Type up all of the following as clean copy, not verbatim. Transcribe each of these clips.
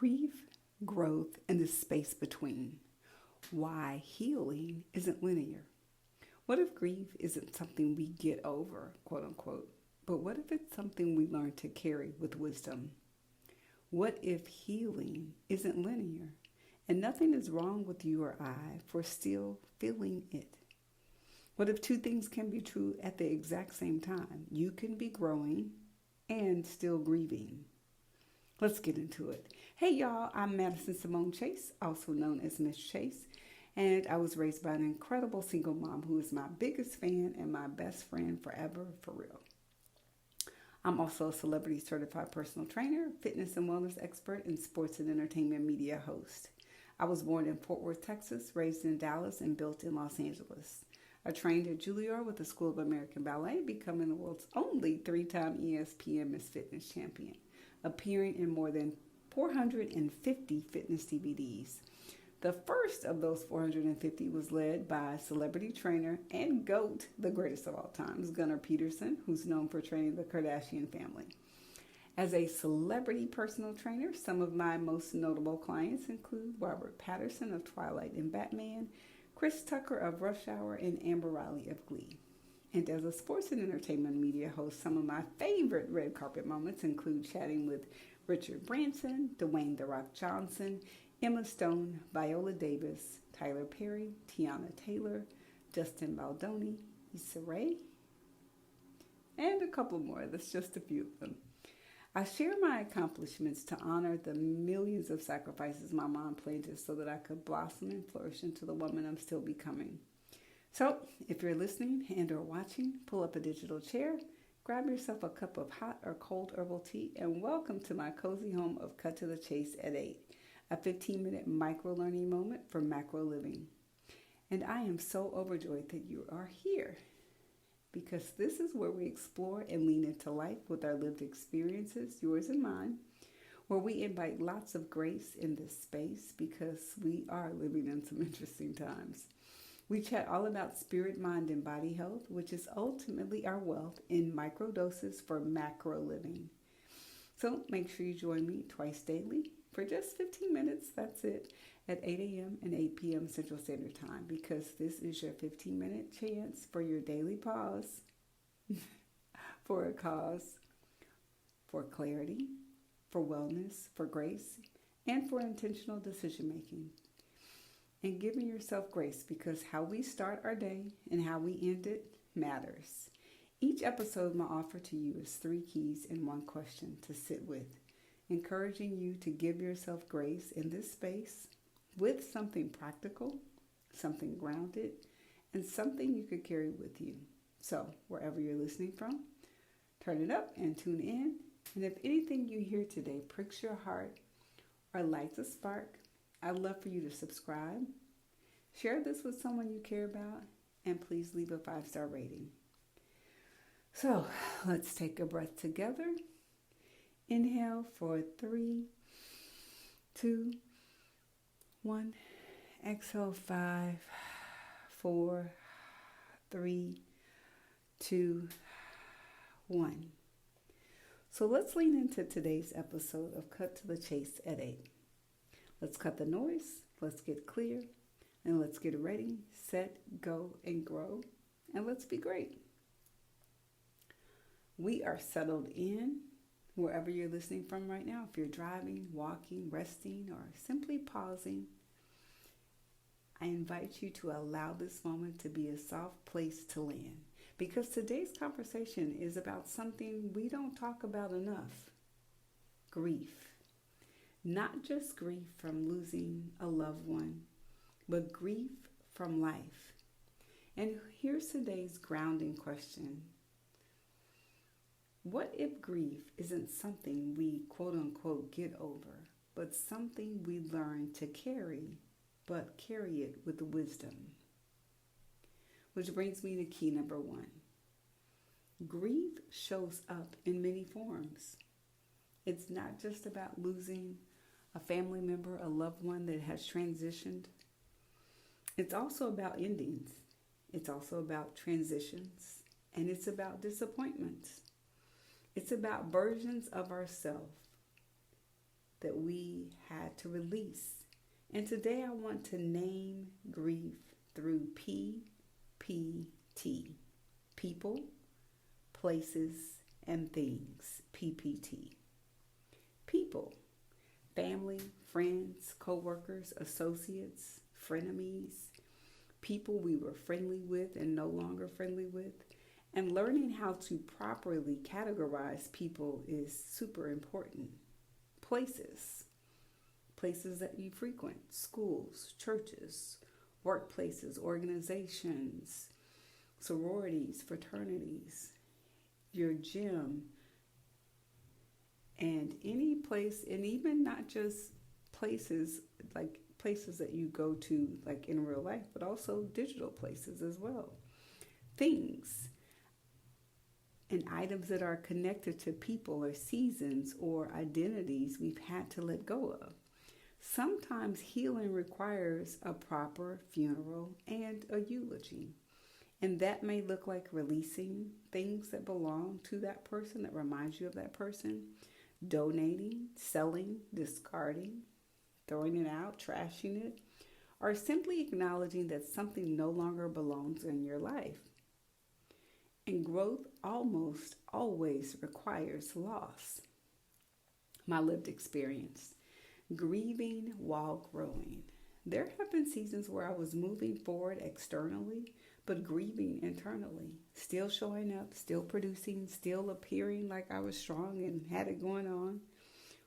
grief, growth, and the space between. Why healing isn't linear. What if grief isn't something we get over, quote unquote, but what if it's something we learn to carry with wisdom? What if healing isn't linear and nothing is wrong with you or I for still feeling it? What if two things can be true at the exact same time? You can be growing and still grieving. Let's get into it. Hey y'all, I'm Madison Simone Chase, also known as Miss Chase, and I was raised by an incredible single mom who is my biggest fan and my best friend forever, for real. I'm also a celebrity certified personal trainer, fitness and wellness expert, and sports and entertainment media host. I was born in Fort Worth, Texas, raised in Dallas, and built in Los Angeles. I trained at Juilliard with the School of American Ballet, becoming the world's only three-time ESPN Miss Fitness champion, appearing in more than 450 fitness DVDs. The first of those 450 was led by celebrity trainer and GOAT, the greatest of all times, Gunnar Peterson, who's known for training the Kardashian family. As a celebrity personal trainer, some of my most notable clients include Robert Pattinson of Twilight and Batman, Chris Tucker of Rush Hour, and Amber Riley of Glee. And as a sports and entertainment media host, some of my favorite red carpet moments include chatting with Richard Branson, Dwayne "The Rock" Johnson, Emma Stone, Viola Davis, Tyler Perry, Tiana Taylor, Justin Baldoni, Issa Rae, and a couple more. That's just a few of them. I share my accomplishments to honor the millions of sacrifices my mom planted so that I could blossom and flourish into the woman I'm still becoming. So, if you're listening and or watching, pull up a digital chair, grab yourself a cup of hot or cold herbal tea, and welcome to my cozy home of Cut to the Chase at 8, a 15-minute micro-learning moment for macro living. And I am so overjoyed that you are here, because this is where we explore and lean into life with our lived experiences, yours and mine, where we invite lots of grace in this space because we are living in some interesting times. We chat all about spirit, mind, and body health, which is ultimately our wealth in micro doses for macro living. So make sure you join me twice daily for just 15 minutes, that's it, at 8 a.m. and 8 p.m. Central Standard Time, because this is your 15-minute chance for your daily pause for a cause, for clarity, for wellness, for grace, and for intentional decision making. And giving yourself grace, because how we start our day and how we end it matters. Each episode, my offer to you is 3 keys and 1 question to sit with, encouraging you to give yourself grace in this space with something practical, something grounded, and something you could carry with you. So, wherever you're listening from, turn it up and tune in. And if anything you hear today pricks your heart or lights a spark, I'd love for you to subscribe, share this with someone you care about, and please leave a 5-star rating. So let's take a breath together. Inhale for 3, 2, 1. Exhale 5, 4, 3, 2, 1. So let's lean into today's episode of Cut to the Chase at 8. Let's cut the noise, let's get clear, and let's get ready, set, go, and grow, and let's be great. We are settled in wherever you're listening from right now. If you're driving, walking, resting, or simply pausing, I invite you to allow this moment to be a soft place to land, because today's conversation is about something we don't talk about enough: grief. Not just grief from losing a loved one, but grief from life. And here's today's grounding question. What if grief isn't something we quote unquote get over, but something we learn to carry, but carry it with wisdom? Which brings me to key number 1. Grief shows up in many forms. It's not just about losing a family member, a loved one that has transitioned. It's also about endings. It's also about transitions. And it's about disappointments. It's about versions of ourselves that we had to release. And today I want to name grief through PPT. People, places, and things. PPT. People. Family, friends, co-workers, associates, frenemies, people we were friendly with and no longer friendly with. And learning how to properly categorize people is super important. Places. Places that you frequent. Schools, churches, workplaces, organizations, sororities, fraternities, your gym, and any place, and even not just places like places that you go to like in real life, but also digital places as well. Things and items that are connected to people or seasons or identities we've had to let go of. Sometimes healing requires a proper funeral and a eulogy. And that may look like releasing things that belong to that person, that reminds you of that person, donating, selling, discarding, throwing it out, trashing it, or simply acknowledging that something no longer belongs in your life. And growth almost always requires loss. My lived experience, grieving while growing. There have been seasons where I was moving forward externally, but grieving internally, still showing up, still producing, still appearing like I was strong and had it going on,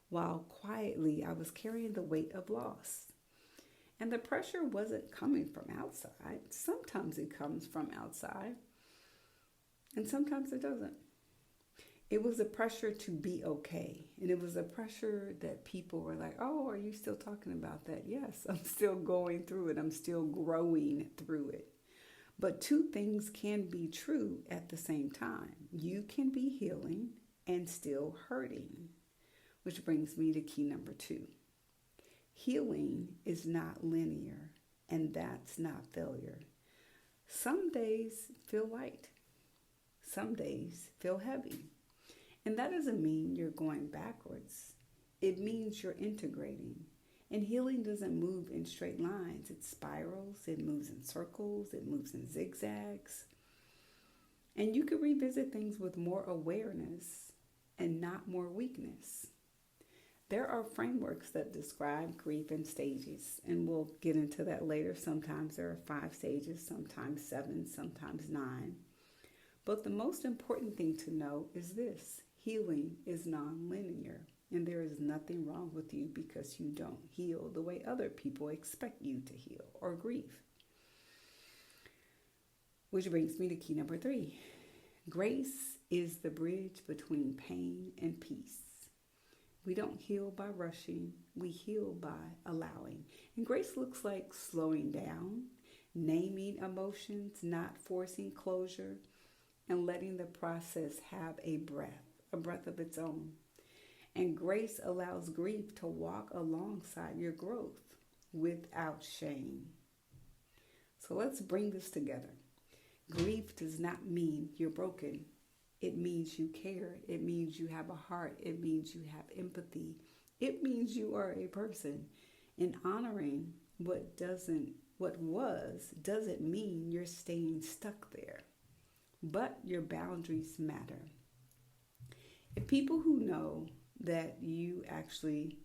while quietly I was carrying the weight of loss. And the pressure wasn't coming from outside. Sometimes it comes from outside, and sometimes it doesn't. It was a pressure to be okay. And it was a pressure that people were like, oh, are you still talking about that? Yes, I'm still going through it. I'm still growing through it. But two things can be true at the same time. You can be healing and still hurting, which brings me to key number 2. Healing is not linear, and that's not failure. Some days feel light. Some days feel heavy. And that doesn't mean you're going backwards. It means you're integrating. And healing doesn't move in straight lines. It spirals, it moves in circles, it moves in zigzags. And you can revisit things with more awareness and not more weakness. There are frameworks that describe grief in stages, and we'll get into that later. Sometimes there are 5 stages, sometimes 7, sometimes 9. But the most important thing to know is this: healing is non-linear. And there is nothing wrong with you because you don't heal the way other people expect you to heal or grieve. Which brings me to key number 3. Grace is the bridge between pain and peace. We don't heal by rushing. We heal by allowing. And grace looks like slowing down, naming emotions, not forcing closure, and letting the process have a breath of its own. And grace allows grief to walk alongside your growth without shame. So let's bring this together. Grief does not mean you're broken. It means you care. It means you have a heart. It means you have empathy. It means you are a person. And honoring what was doesn't mean you're staying stuck there. But your boundaries matter. If people who know that you actually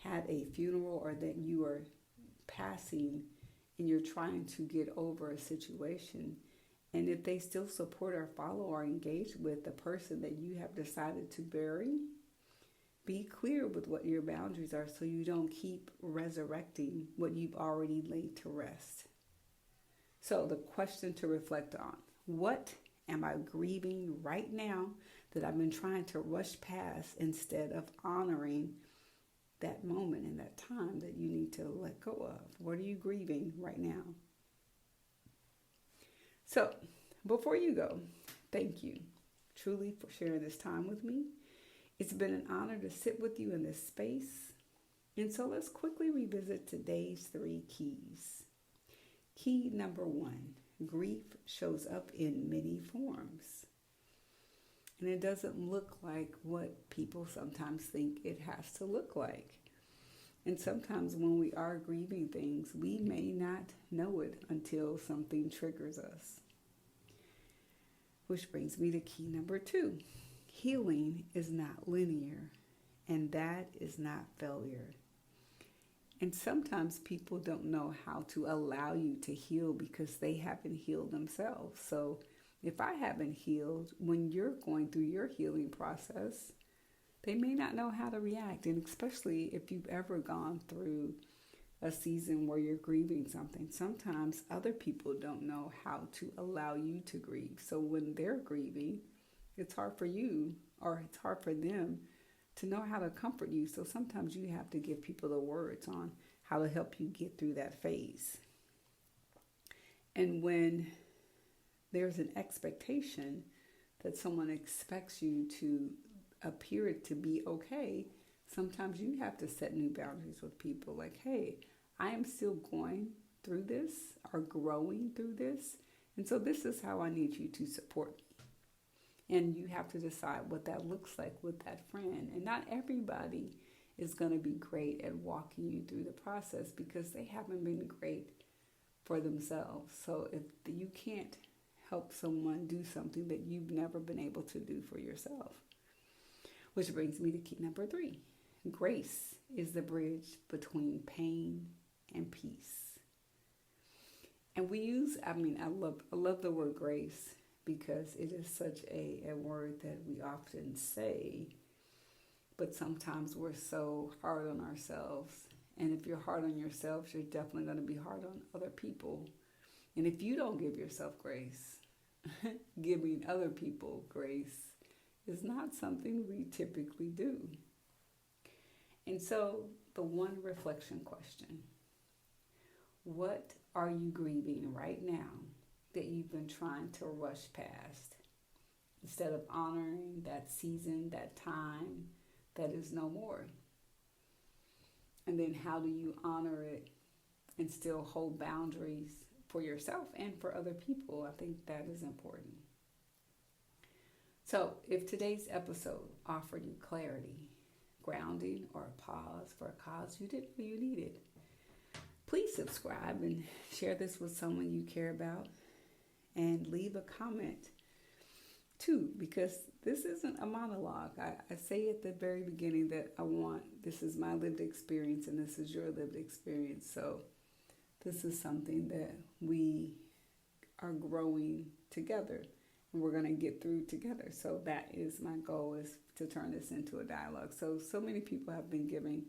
had a funeral or that you are passing and you're trying to get over a situation, and if they still support or follow or engage with the person that you have decided to bury, be clear with what your boundaries are so you don't keep resurrecting what you've already laid to rest. So the question to reflect on: what am I grieving right now that I've been trying to rush past instead of honoring that moment and that time that you need to let go of? What are you grieving right now? So before you go, thank you truly for sharing this time with me. It's been an honor to sit with you in this space. And so let's quickly revisit today's 3 keys. Key number 1, grief shows up in many forms. And it doesn't look like what people sometimes think it has to look like. And sometimes when we are grieving things, we may not know it until something triggers us. Which brings me to key number 2. Healing is not linear, and that is not failure. And sometimes people don't know how to allow you to heal because they haven't healed themselves. So if I haven't healed, when you're going through your healing process, they may not know how to react. And especially if you've ever gone through a season where you're grieving something, sometimes other people don't know how to allow you to grieve. So when they're grieving, it's hard for you, or it's hard for them to know how to comfort you. So sometimes you have to give people the words on how to help you get through that phase. And when there's an expectation that someone expects you to appear to be okay, sometimes you have to set new boundaries with people. Like, hey, I am still going through this or growing through this. And so this is how I need you to support me. And you have to decide what that looks like with that friend. And not everybody is going to be great at walking you through the process because they haven't been great for themselves. So if you can't help someone do something that you've never been able to do for yourself. Which brings me to key number 3. Grace is the bridge between pain and peace. And I love the word grace because it is such a word that we often say, but sometimes we're so hard on ourselves. And if you're hard on yourself, you're definitely going to be hard on other people. And if you don't give yourself grace, giving other people grace is not something we typically do. And so the one reflection question: what are you grieving right now that you've been trying to rush past instead of honoring that season, that time that is no more? And then how do you honor it and still hold boundaries for yourself and for other people? I think that is important. So if today's episode offered you clarity, grounding, or a pause for a cause you didn't know you needed, please subscribe and share this with someone you care about, and leave a comment too, because this isn't a monologue. I say at the very beginning that this is my lived experience and this is your lived experience. So this is something that we are growing together and we're going to get through together. So that is my goal, is to turn this into a dialogue. So many people have been giving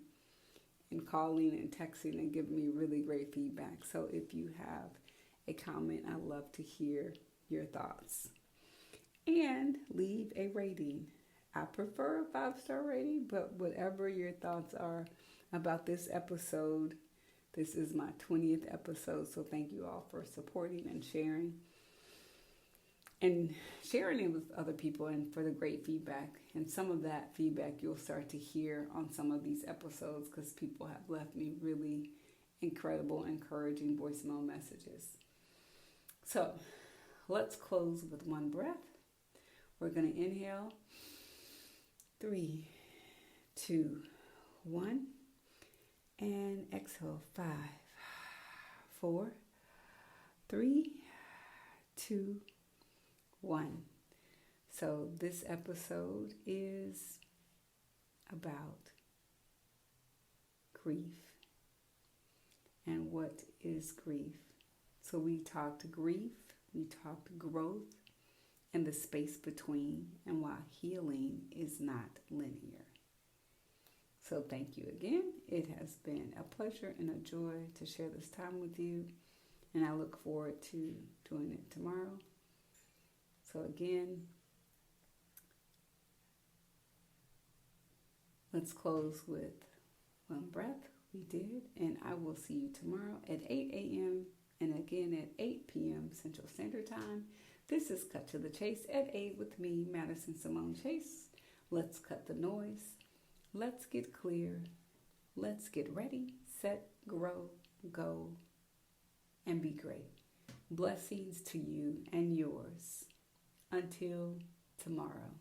and calling and texting and giving me really great feedback. So if you have a comment, I love to hear your thoughts. And leave a rating. I prefer a 5-star rating, but whatever your thoughts are about this episode, this is my 20th episode, so thank you all for supporting and sharing. And sharing it with other people, and for the great feedback. And some of that feedback you'll start to hear on some of these episodes, because people have left me really incredible, encouraging voicemail messages. So let's close with one breath. We're going to inhale. 3, 2, 1. And exhale. 5, 4, 3, 2, 1. So this episode is about grief. And what is grief? So we talked grief, we talked growth, and the space between, and why healing is not linear. So thank you again. It has been a pleasure and a joy to share this time with you, and I look forward to doing it tomorrow. So again, let's close with one breath. We did, and I will see you tomorrow at 8 a.m. and again at 8 p.m. Central Standard Time. This is Cut to the Chase at 8 with me, Madison Simone Chase. Let's cut the noise. Let's get clear. Let's get ready, set, grow, go, and be great. Blessings to you and yours. Until tomorrow.